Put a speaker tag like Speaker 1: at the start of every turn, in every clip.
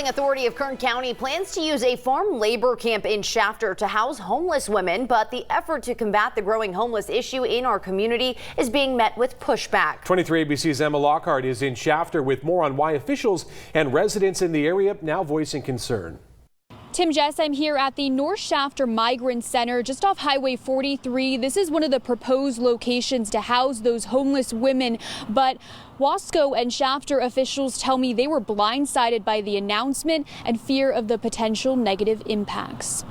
Speaker 1: Housing Authority of Kern County plans to use a farm labor camp in Shafter to house homeless women, but the effort to combat the growing homeless issue in our community is being met with pushback.
Speaker 2: 23 ABC's Emma Lockhart is in Shafter with more on why officials and residents in the area now voicing concern.
Speaker 3: Tim, Jess, I'm here at the North Shafter Migrant Center just off Highway 43. This is one of the proposed locations to house those homeless women, but Wasco and Shafter officials tell me they were blindsided by the announcement and fear of the potential negative impacts.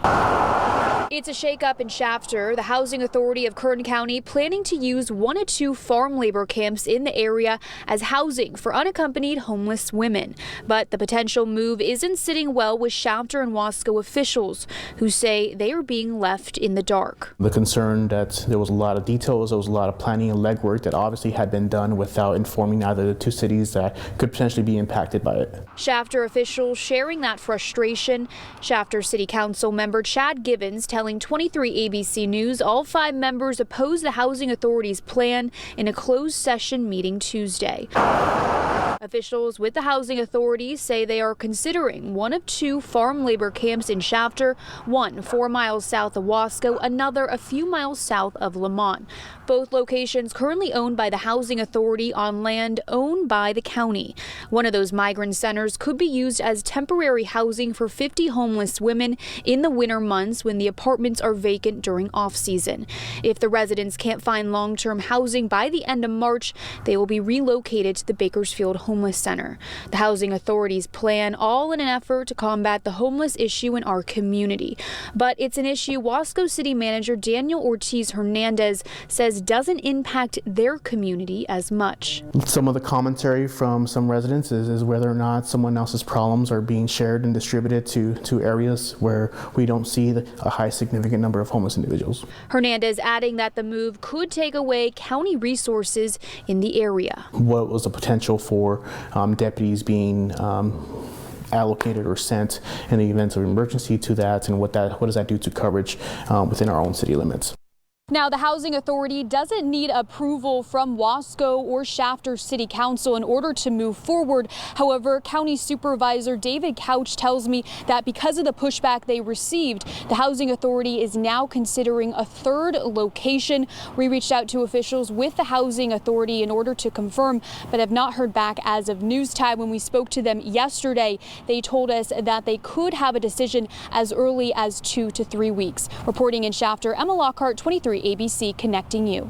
Speaker 3: It's a shakeup in Shafter. The Housing Authority of Kern County planning to use 1 or 2 farm labor camps in the area as housing for unaccompanied homeless women. But the potential move isn't sitting well with Shafter and Wasco officials, who say they are being left in the dark.
Speaker 4: The concern that there was a lot of details, there was a lot of planning and legwork that obviously had been done without informing either the 2 cities that could potentially be impacted by it.
Speaker 3: Shafter officials sharing that frustration. Shafter City Council member Chad Gibbons telling 23 ABC News all 5 members oppose the Housing Authority's plan in a closed session meeting Tuesday. Officials with the Housing Authority say they are considering 1 of 2 farm labor camps in Shafter, one 4 miles south of Wasco, another a few miles south of Lamont. Both locations currently owned by the Housing Authority on land owned by the county. One of those migrant centers could be used as temporary housing for 50 homeless women in the winter months when the apartments are vacant during off-season. If the residents can't find long-term housing by the end of March, they will be relocated to the Bakersfield Homeless Center. The Housing Authority's plan, all in an effort to combat the homeless issue in our community. But it's an issue Wasco City Manager Daniel Ortiz Hernandez says doesn't impact their community as much.
Speaker 4: Some of the commentary from some residents is whether or not someone else's problems are being shared and distributed to areas where we don't see a high significant number of homeless individuals.
Speaker 3: Hernandez adding that the move could take away county resources in the area.
Speaker 4: What was the potential for deputies being allocated or sent in the event of emergency to that, and what does that do to coverage within our own city limits?
Speaker 3: Now, the Housing Authority doesn't need approval from Wasco or Shafter City Council in order to move forward. However, County Supervisor David Couch tells me that because of the pushback they received, the Housing Authority is now considering a 3rd location. We reached out to officials with the Housing Authority in order to confirm, but have not heard back as of news time. When we spoke to them yesterday, they told us that they could have a decision as early as 2 to 3 weeks. Reporting in Shafter, Emma Lockhart, 23 ABC, connecting you.